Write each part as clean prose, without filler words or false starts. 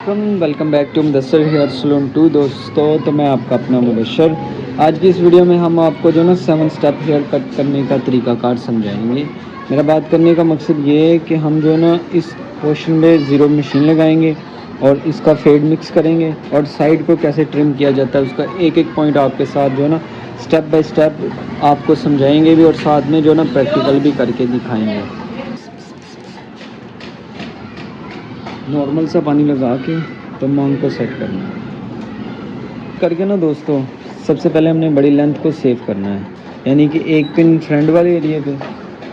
Welcome back to Mudassar hair salon 2 दोस्तों। तो मैं आपका अपना मुबशर। आज की इस वीडियो में हम आपको जो ना 7 स्टेप हेयर कट करने का तरीक़ाकार समझाएंगे। मेरा बात करने का मकसद ये है कि हम जो ना इस पोर्शन में ज़ीरो मशीन लगाएंगे और इसका फेड मिक्स करेंगे और साइड को कैसे ट्रिम किया जाता है उसका एक एक पॉइंट आपके साथ जो ना स्टेप बाय स्टेप आपको समझाएंगे भी और साथ में जो ना प्रैक्टिकल भी करके दिखाएंगे। नॉर्मल सा पानी लगा के तो मांग को सेट करना करके ना दोस्तों, सबसे पहले हमने बड़ी लेंथ को सेव करना है, यानी कि एक पिन फ्रंट वाले एरिया पे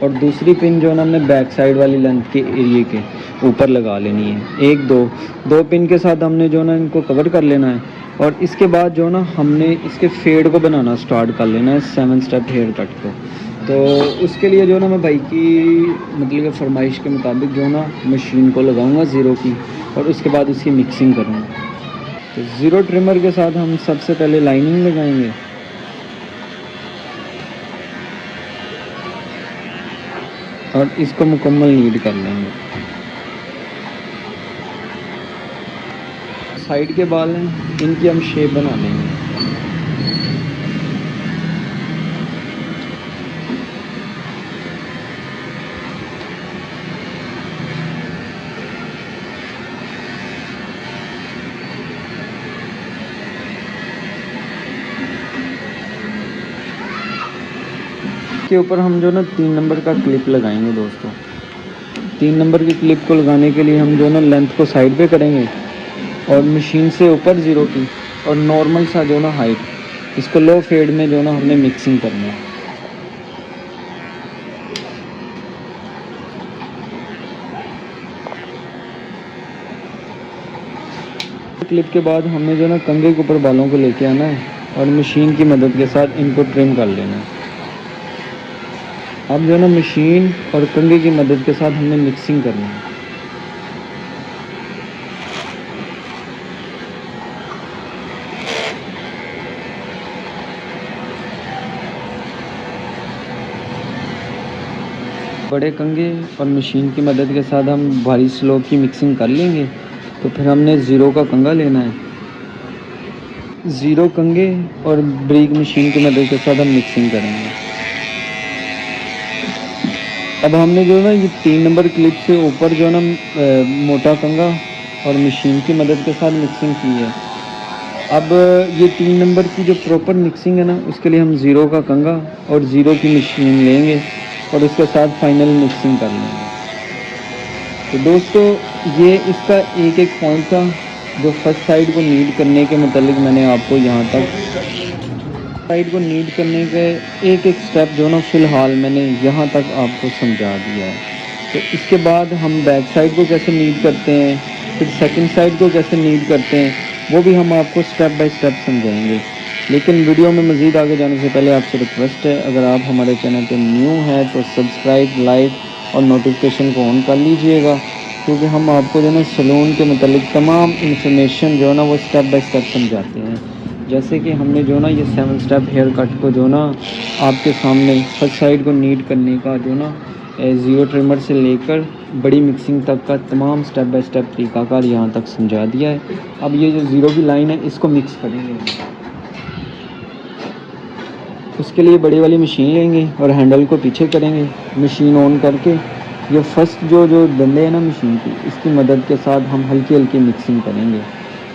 और दूसरी पिन जो है ना हमने बैक साइड वाली लेंथ के एरिया के ऊपर लगा लेनी है। एक दो पिन के साथ हमने जो ना इनको कवर कर लेना है और इसके बाद जो ना हमने इसके फेड को बनाना स्टार्ट कर लेना है 7 स्टेप हेयर कट को। तो उसके लिए जो ना मैं भाई की मतलब फरमाइश के मुताबिक जो ना मशीन को लगाऊंगा ज़ीरो की और उसके बाद उसकी मिक्सिंग करूँगा। तो ज़ीरो ट्रिमर के साथ हम सबसे पहले लाइनिंग लगाएंगे और इसको मुकम्मल नीड कर लेंगे। साइड के बाल हैं, इनकी हम शेप बना लेंगे। के ऊपर हम जो ना 3 नंबर का क्लिप लगाएंगे दोस्तों। 3 नंबर की क्लिप को लगाने के लिए हम जो ना लेंथ को साइड पे करेंगे और मशीन से ऊपर ज़ीरो की और नॉर्मल सा जो ना हाइट, इसको लो फेड में जो ना हमने मिक्सिंग करना है। क्लिप के बाद हमें जो ना कंघे के ऊपर बालों को लेके आना है और मशीन की मदद के साथ इनको ट्रिम कर लेना है। अब जो ना मशीन और कंघे की मदद के साथ हमने मिक्सिंग करनी है। बड़े कंघे और मशीन की मदद के साथ हम भारी स्लोप की मिक्सिंग कर लेंगे। तो फिर हमने ज़ीरो का कंघा लेना है। ज़ीरो कंघे और ब्रिक मशीन की मदद के साथ हम मिक्सिंग करेंगे। अब हमने जो ना ये 3 नंबर क्लिप से ऊपर जो ना मोटा कंघा और मशीन की मदद के साथ मिक्सिंग की है। अब ये 3 नंबर की जो प्रॉपर मिक्सिंग है ना, उसके लिए हम ज़ीरो का कंघा और ज़ीरो की मशीन लेंगे और उसके साथ फाइनल मिक्सिंग कर लेंगे। तो दोस्तों, ये इसका एक एक पॉइंट था जो फर्स्ट साइड को नीड करने के मतलब मैंने आपको यहाँ तक साइड को नीड करने के एक एक स्टेप जो ना फ़िलहाल मैंने यहाँ तक आपको समझा दिया है। तो इसके बाद हम बैक साइड को कैसे नीड करते हैं, फिर सेकंड साइड को कैसे नीड करते हैं, वो भी हम आपको स्टेप बाय स्टेप समझाएंगे। लेकिन वीडियो में मज़ीद आगे जाने से पहले आपसे रिक्वेस्ट है, अगर आप हमारे चैनल पर न्यू हैं तो सब्सक्राइब, लाइक और नोटिफिकेशन को ऑन कर लीजिएगा, क्योंकि हम आपको जो ना सलून के मतलब तमाम इंफॉर्मेशन जो है ना वो स्टेप बाय स्टेप समझाते हैं। जैसे कि हमने जो ना ये 7 स्टेप हेयर कट को जो ना आपके सामने फर्स्ट साइड को नीड करने का जो ना ज़ीरो ट्रिमर से लेकर बड़ी मिक्सिंग तक का तमाम स्टेप बाय स्टेप तरीक़ाकार यहाँ तक समझा दिया है। अब ये जो ज़ीरो की लाइन है इसको मिक्स करेंगे। उसके लिए बड़ी वाली मशीन लेंगे और हैंडल को पीछे करेंगे, मशीन ऑन करके ये फर्स्ट जो डंडे हैं ना मशीन की, इसकी मदद के साथ हम हल्की हल्की मिक्सिंग करेंगे,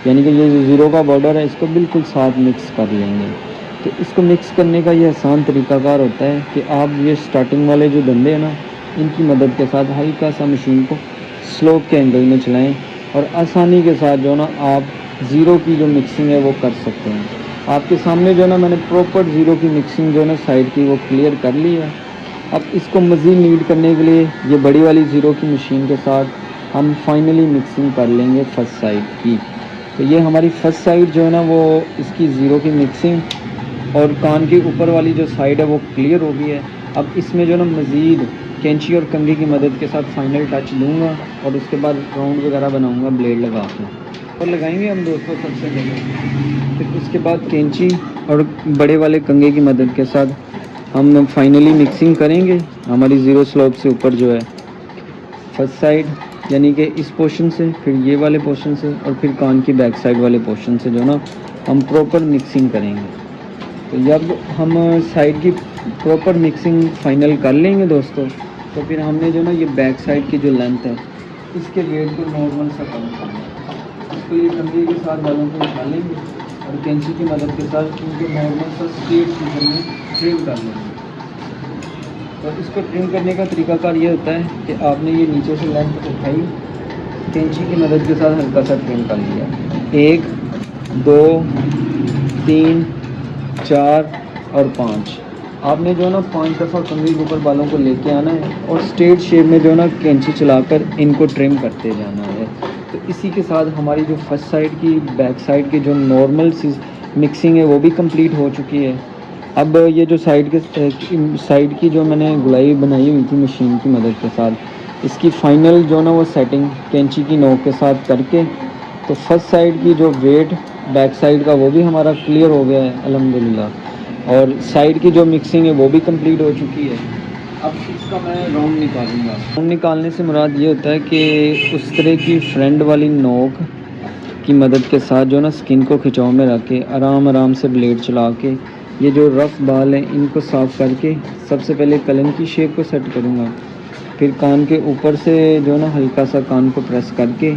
यानी कि ये जो ज़ीरो का बॉर्डर है इसको बिल्कुल साथ मिक्स कर लेंगे। तो इसको मिक्स करने का ये आसान तरीक़ाकार होता है कि आप ये स्टार्टिंग वाले जो डंडे हैं ना, इनकी मदद के साथ हल्का सा मशीन को स्लोप के एंगल में चलाएं और आसानी के साथ जो ना आप ज़ीरो की जो मिक्सिंग है वो कर सकते हैं। आपके सामने जो ना मैंने प्रॉपर ज़ीरो की मिक्सिंग जो ना साइड की वो क्लियर कर ली है। अब इसको मज़ीद नीड करने के लिए ये बड़ी वाली ज़ीरो की मशीन के साथ हम फाइनली मिक्सिंग कर लेंगे फर्स्ट साइड की। तो ये हमारी फर्स्ट साइड जो है ना वो इसकी ज़ीरो की मिक्सिंग और कान के ऊपर वाली जो साइड है वो क्लियर हो गई है। अब इसमें जो ना मज़ीद कैंची और कंघी की मदद के साथ फाइनल टच दूंगा और उसके बाद राउंड वगैरह बनाऊंगा ब्लेड लगा के और लगाएंगे हम दोस्तों सबसे पहले। फिर उसके बाद कैंची और बड़े वाले कंघे की मदद के साथ हम फाइनली मिक्सिंग करेंगे हमारी ज़ीरो स्लोप से ऊपर जो है फर्स्ट साइड यानी कि इस पोर्शन से, फिर ये वाले पोर्शन से और फिर कान की बैक साइड वाले पोर्शन से जो ना हम प्रॉपर मिक्सिंग करेंगे। तो जब हम साइड की प्रॉपर मिक्सिंग फाइनल कर लेंगे दोस्तों, तो फिर हमने जो ना ये बैक साइड की जो लेंथ है इसके वेट को नॉर्मल सा कम करना है। इसको ये कंघी के साथ बालों को उठा लेंगे और कैंची की मदद के साथ इनको नॉर्मल सा स्ट्रेट सीजर में ट्रिम कर लेंगे। तो इसको ट्रिम करने का तरीकाकार ये होता है कि आपने ये नीचे से लेंथ उठाई, कैंची की मदद के साथ हल्का सा ट्रिम कर लिया, 1 2 3 4 और 5। आपने जो ना 5 दफ़ा कंघी के ऊपर बालों को लेके आना है और स्ट्रेट शेप में जो ना कैंची चलाकर इनको ट्रिम करते जाना है। तो इसी के साथ हमारी जो फर्स्ट साइड की बैक साइड की जो नॉर्मल सी मिक्सिंग है वो भी कंप्लीट हो चुकी है। अब ये जो साइड की जो मैंने गुलाई बनाई हुई थी मशीन की मदद के साथ, इसकी फ़ाइनल जो ना वो सेटिंग कैंची की नोक के साथ करके, तो फर्स्ट साइड की जो वेट बैक साइड का वो भी हमारा क्लियर हो गया है अल्हम्दुलिल्लाह। और साइड की जो मिक्सिंग है वो भी कंप्लीट हो चुकी है। अब इसका मैं राउंड निकालूंगा। राउंड निकालने से मुराद ये होता है कि उस तरह की फ्रंट वाली नोक की मदद के साथ जो ना स्किन को खिंचाव में रख के आराम आराम से ब्लेड चला के ये जो रफ़ बाल हैं इनको साफ़ करके सबसे पहले कलन की शेप को सेट करूँगा। फिर कान के ऊपर से जो ना हल्का सा कान को प्रेस करके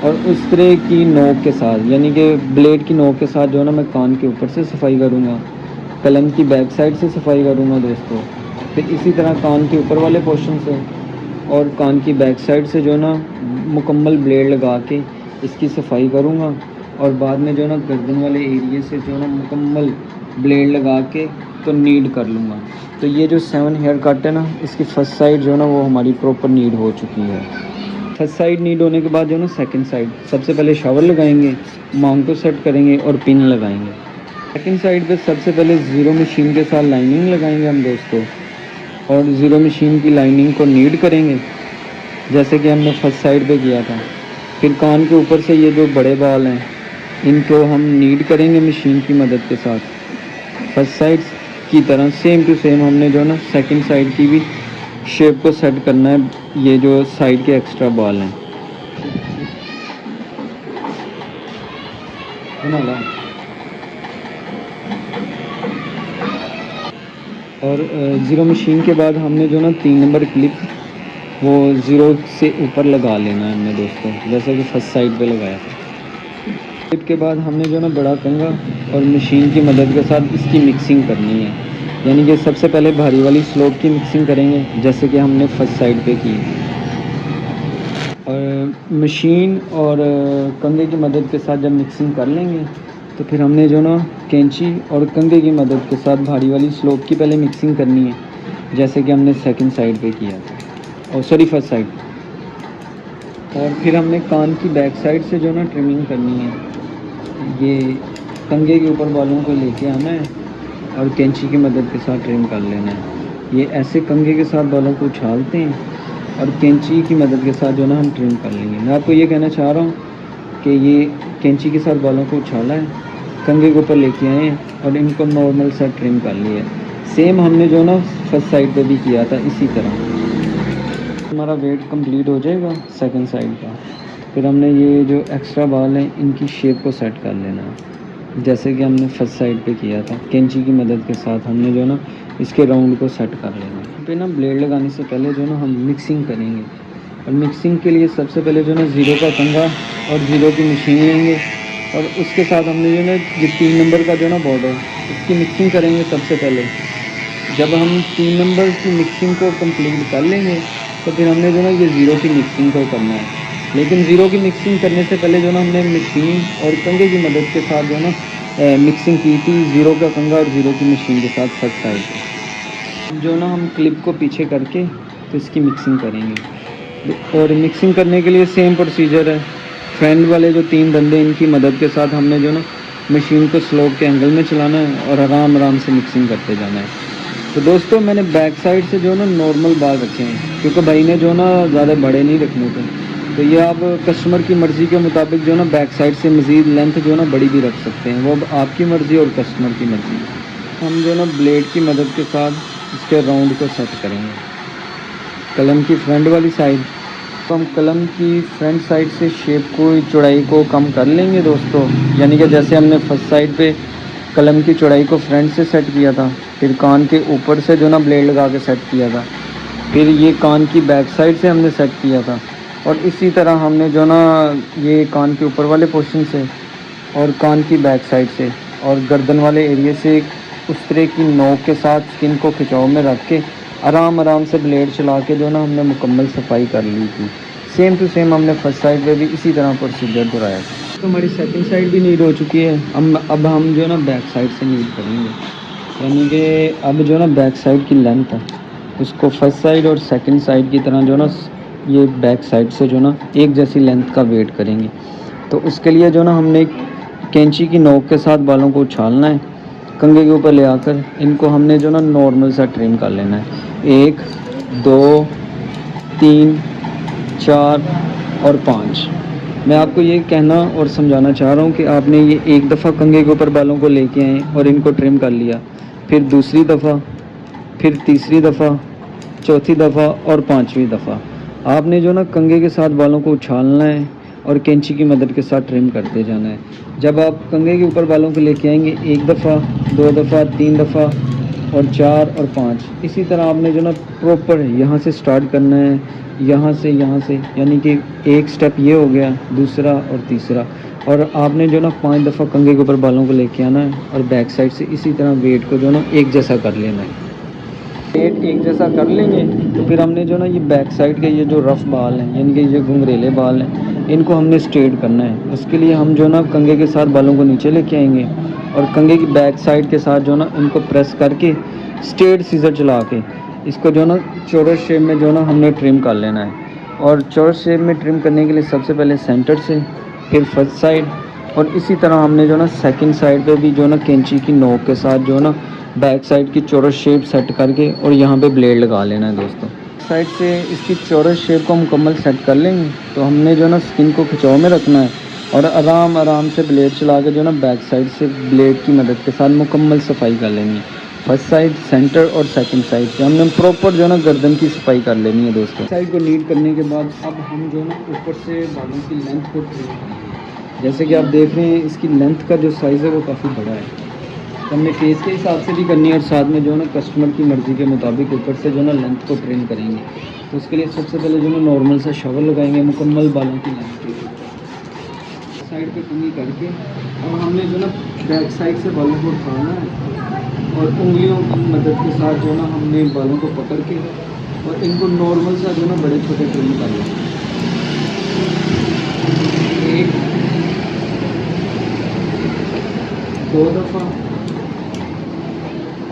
और उस तरह की नोक के साथ, यानी कि ब्लेड की नोक के साथ जो ना मैं कान के ऊपर से सफाई करूँगा, कलन की बैक साइड से सफाई करूँगा दोस्तों। फिर इसी तरह कान के ऊपर वाले पोर्शन से और कान की बैक साइड से जो ना मुकम्मल ब्लेड लगा के इसकी सफाई करूँगा और बाद में जो ना गर्दन वाले एरिए से जो ना मुकम्मल ब्लेड लगा के तो नीड कर लूँगा। तो ये जो 7 हेयर कट है ना, इसकी फर्स्ट साइड जो ना वो हमारी प्रॉपर नीड हो चुकी है। फर्स्ट साइड नीड होने के बाद जो ना सेकंड साइड सबसे पहले शावर लगाएंगे, माउंट को सेट करेंगे और पिन लगाएंगे। सेकंड साइड पे सबसे पहले ज़ीरो मशीन के साथ लाइनिंग लगाएंगे हम दोस्तों, और ज़ीरो मशीन की लाइनिंग को नीड करेंगे जैसे कि हमने फर्स्ट साइड पे किया था। फिर कान के ऊपर से ये जो बड़े बाल हैं इनको हम नीड करेंगे मशीन की मदद के साथ। फर्स्ट साइड की तरह सेम टू सेम हमने जो ना सेकंड साइड की भी शेप को सेट करना है, ये जो साइड के एक्स्ट्रा बाल हैं बना ला। और ज़ीरो मशीन के बाद हमने जो ना 3 नंबर क्लिप वो ज़ीरो से ऊपर लगा लेना है हमने दोस्तों, जैसे कि फर्स्ट साइड पे लगाया था। क्लिप के बाद हमने जो ना बड़ा कंघा और मशीन की मदद के साथ इसकी मिक्सिंग करनी है, यानी कि सबसे पहले भारी वाली स्लोप की मिक्सिंग करेंगे जैसे कि हमने फर्स्ट साइड पे की। और मशीन और कंघे की मदद के साथ जब मिक्सिंग कर लेंगे तो फिर हमने जो ना कैंची और कंघे की मदद के साथ भारी वाली स्लोप की पहले मिक्सिंग करनी है जैसे कि हमने सेकंड साइड पे किया था, और सॉरी फर्स्ट साइड। और फिर हमने कान की बैक साइड से जो ना ट्रिमिंग करनी है, ये कंघे के ऊपर बालों को लेके आना है और कैंची की मदद के साथ ट्रिम कर लेना है। ये ऐसे कंघे के साथ बालों को उछालते हैं और कैंची की मदद के साथ जो ना हम ट्रिम कर लेंगे। मैं आपको ये कहना चाह रहा हूँ कि ये कैंची के साथ बालों को उछाला है, कंघे के ऊपर लेके आए हैं और इनको नॉर्मल सा ट्रिम कर लिया है। सेम हमने जो ना फर्स्ट साइड पे भी किया था इसी तरह। हमारा वेट कंप्लीट हो जाएगा सेकंड साइड का। फिर हमने ये जो एक्स्ट्रा बाल हैं इनकी शेप को सेट कर लेना है जैसे कि हमने फर्स्ट साइड पे किया था। कैंची की मदद के साथ हमने जो ना इसके राउंड को सेट कर लेना है। पे ना ब्लेड लगाने से पहले जो ना हम मिक्सिंग करेंगे, और मिक्सिंग के लिए सबसे पहले जो ना ज़ीरो का कंघा और ज़ीरो की मशीन लेंगे और उसके साथ हमने जो ना ये 3 नंबर का जो ना बॉर्डर इसकी मिक्सिंग करेंगे सबसे पहले। जब हम 3 नंबर की मिक्सिंग को कंप्लीट कर लेंगे तो फिर हमने जो ना ये ज़ीरो की मिक्सिंग को करना है। लेकिन ज़ीरो की मिक्सिंग करने से पहले जो ना हमने मशीन और कंघे की मदद के साथ जो ना मिक्सिंग की थी, ज़ीरो का कंघा और ज़ीरो की मशीन के साथ फर्स्ट साइड पे। जो ना हम क्लिप को पीछे करके तो इसकी मिक्सिंग करेंगे। और मिक्सिंग करने के लिए सेम प्रोसीजर है। फ्रंट वाले जो 3 डंडे इनकी मदद के साथ हमने जो ना मशीन को स्लोप के एंगल में चलाना है और आराम आराम से मिक्सिंग करते जाना है। तो दोस्तों मैंने बैक साइड से जो ना नॉर्मल बाल रखे हैं क्योंकि भाई ने जो ना ज़्यादा बड़े नहीं रखने थे। तो ये आप कस्टमर की मर्ज़ी के मुताबिक जो ना बैक साइड से मज़ीद लेंथ जो ना बड़ी भी रख सकते हैं, वो अब आपकी मर्ज़ी और कस्टमर की मर्ज़ी। हम जो ना ब्लेड की मदद के साथ इसके राउंड को सेट करेंगे। कलम की फ्रंट वाली साइड तो हम कलम की फ्रंट साइड से शेप को चौड़ाई को कम कर लेंगे दोस्तों, यानी कि जैसे हमने फर्स्ट साइड पे कलम की चौड़ाई को फ्रंट से सेट किया था, फिर कान के ऊपर से जो ना ब्लेड लगा के सेट किया था, फिर ये कान की बैक साइड से हमने सेट किया था, और इसी तरह हमने जो ना ये कान के ऊपर वाले पोर्शन से और कान की बैक साइड से और गर्दन वाले एरिया से उस तरह की नोक के साथ स्किन को खिंचाव में रख के आराम से ब्लेड चला के जो ना हमने मुकम्मल सफाई कर ली थी। सेम टू सेम हमने फर्स्ट साइड पे भी इसी तरह प्रोसीजर दोहराया था। तो हमारी सेकंड साइड भी नीड हो चुकी है। अब हम जो ना बैक साइड से नीड करेंगे, यानी कि अब जो ना बैक साइड की लेंथ है उसको फर्स्ट साइड और सेकंड साइड की तरह जो ना ये बैक साइड से जो ना एक जैसी लेंथ का वेट करेंगे। तो उसके लिए जो ना हमने कैंची की नोक के साथ बालों को उछालना है, कंघे के ऊपर ले आकर इनको हमने जो ना नॉर्मल सा ट्रिम कर लेना है। 1 2 3 4 और 5। मैं आपको ये कहना और समझाना चाह रहा हूँ कि आपने ये एक दफ़ा कंघे के ऊपर बालों को लेके आए और इनको ट्रिम कर लिया, फिर दूसरी दफ़ा, फिर तीसरी दफ़ा, चौथी दफ़ा और पांचवी दफ़ा आपने जो ना कंघे के साथ बालों को उछालना है और कैंची की मदद के साथ ट्रिम करते जाना है। जब आप कंघे के ऊपर बालों को लेके आएंगे 1 दफ़ा, 2 दफ़ा, 3 दफ़ा और 4 और 5, इसी तरह आपने जो ना प्रॉपर यहाँ से स्टार्ट करना है, यहाँ से, यानी कि एक स्टेप ये हो गया, दूसरा और तीसरा, और आपने जो ना 5 दफ़ा कंघे के ऊपर बालों को लेके आना है और बैक साइड से इसी तरह वेट को जो ना एक जैसा कर लेना है। वेट एक जैसा कर लेंगे तो फिर हमने जो ना ये बैक साइड के ये जो रफ़ बाल हैं, यानी कि ये घुंघरेले बाल हैं, इनको हमने स्ट्रेट करना है। उसके लिए हम जो ना कंघे के साथ बालों को नीचे लेके आएंगे और कंघे की बैक साइड के साथ जो ना इनको प्रेस करके स्ट्रेट सीजर चला के इसको जो ना चौरस शेप में जो ना हमने ट्रिम कर लेना है। और चौरस शेप में ट्रिम करने के लिए सबसे पहले सेंटर से, फिर फर्स्ट साइड, और इसी तरह हमने जो ना सेकंड साइड पे भी जो ना कैंची की नोक के साथ जो ना बैक साइड की चौरस शेप सेट करके और यहाँ पे ब्लेड लगा लेना है दोस्तों। साइड से इसकी चौरस शेप को मुकम्मल सेट कर लेंगे तो हमने जो ना स्किन को खिंचाव में रखना है और आराम से ब्लेड चला के जो ना बैक साइड से ब्लेड की मदद के साथ मुकम्मल सफाई कर लेनी है। फर्स्ट साइड, सेंटर और सेकंड साइड से हमने प्रॉपर जो ना गर्दन की सफाई कर लेनी है दोस्तों। साइड को नीट करने के बाद अब हम जो ना ऊपर से बालों की लेंथ को ट्रिम करेंगे। जैसे कि आप देख रहे हैं इसकी लेंथ का जो साइज़ है वो काफ़ी बड़ा है, तो हमने फेस के हिसाब से भी करनी है और साथ में जो ना कस्टमर की मर्ज़ी के मुताबिक ऊपर से जो ना लेंथ को ट्रिम करेंगे। तो उसके लिए सबसे पहले जो ना नॉर्मल सा शॉवर लगाएंगे मुकम्मल बालों की लेंथ के ऊपर, साइड पे कंघी करके, और हमने जो ना बैक साइड से बालों को उठाना है और उंगलियों की मदद के साथ जो ना हमने बालों को पकड़ के और इनको नॉर्मल सा जो ना बड़े छोटे ट्रिम कर लें। 1 2 दफ़ा,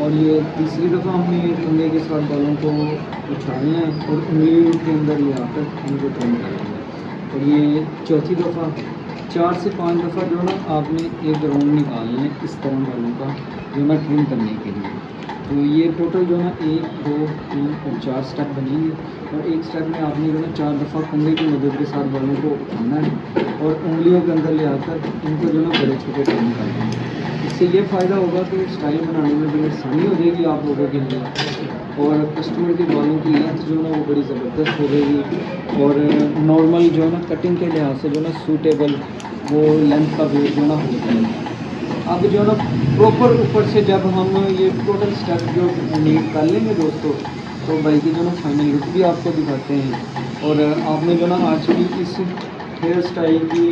और ये तीसरी दफ़ा हमने कंघे के साथ बालों को उछालना है और उंगलियों के अंदर ले आकर इनको ट्रिम करना है। और ये चौथी दफ़ा, 4 से 5 दफ़ा जो ना आपने एक राउंड निकालना है इस तरह बालों का जो ना ट्रिम करने के लिए। तो ये टोटल जो ना 1 2 3 और 4 स्टेप बनेंगे, और एक स्टेप में आपने जो ना 4 दफ़ा कंघे की मदद के साथ बालों को उठाना है और उंगलियों के अंदर ले आकर इनको जो ना बड़े छोटे ट्रिम करना है। इससे ये फ़ायदा होगा कि स्टाइल बनाने में बड़ी आसानी हो जाएगी आप लोगों के लिए, और कस्टमर के बालों की लेंथ जो ना वो बड़ी ज़बरदस्त हो जाएगी, और नॉर्मल जो ना कटिंग के लिहाज से जो ना सूटेबल वो लेंथ का वेट जो ना हो जाएगा। अब जो ना प्रॉपर ऊपर से जब हम ये टोटल स्टेप जो नीट कर लेंगे दोस्तों, तो बाइक की जो ना फाइनल लुक भी आपको दिखाते हैं। और आपने जो ना आज की इस हेयर स्टाइल की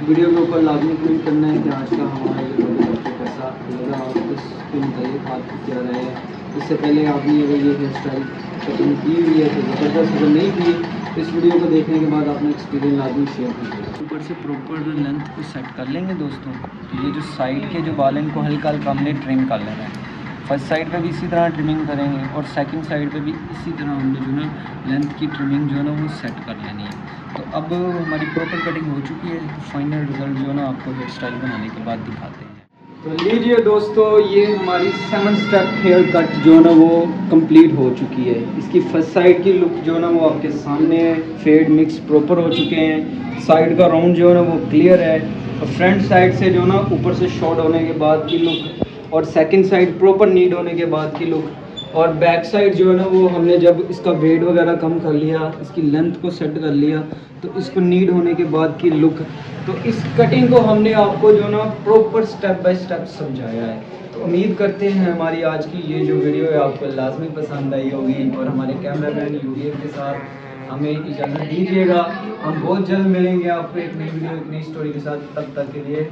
वीडियो के ऊपर लाजमी कमेंट करना है कि आज का हमारा ये वीडियो आपको कैसा लगा और इसके मुताबिक आप क्या रहे हैं। इससे पहले आपने अगर ये हेयर स्टाइल कटिंग की हुई है तो ज़बरदस्त, अगर नहीं की इस वीडियो को देखने के बाद आपने एक्सपीरियंस लाजमी शेयर कीजिए। ऊपर से प्रॉपर लेंथ को सेट कर लेंगे दोस्तों। तो ये जो साइड के जो बाल हैं इनको हल्का हल्का हमने ट्रिम कर लेना है। फर्स्ट साइड पे भी इसी तरह ट्रिमिंग करेंगे और सेकंड साइड पे भी इसी तरह हमने जो ना लेंथ की ट्रिमिंग जो है ना वो सेट कर लेनी है। तो अब हमारी प्रॉपर कटिंग हो चुकी है, तो फाइनल रिज़ल्ट जो है ना आपको हेयर स्टाइल बनाने के बाद दिखाते हैं। तो लीजिए दोस्तों, ये हमारी 7 स्टेप हेयर कट जो है ना वो कंप्लीट हो चुकी है। इसकी फर्स्ट साइड की लुक जो है ना वो आपके सामने है, फेड मिक्स प्रॉपर हो चुके हैं, साइड का राउंड जो है ना वो क्लियर है, और फ्रंट साइड से जो ना ऊपर से शॉर्ट होने के बाद की लुक, और सेकंड साइड प्रॉपर नीड होने के बाद की लुक, और बैक साइड जो है ना वो हमने जब इसका वेट वगैरह कम कर लिया, इसकी लेंथ को सेट कर लिया, तो इसको नीड होने के बाद की लुक, तो इस कटिंग को हमने आपको जो ना प्रॉपर स्टेप बाय स्टेप समझाया है। तो उम्मीद करते हैं हमारी आज की ये जो वीडियो है आपको लाजमी पसंद आई होगी, और हमारे कैमरामैन यूएफ के साथ हमें इजाज़त दीजिएगा। हम बहुत जल्द मिलेंगे आपको एक नई वीडियो एक नई स्टोरी के साथ। तब तक के लिए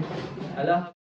अल्लाह।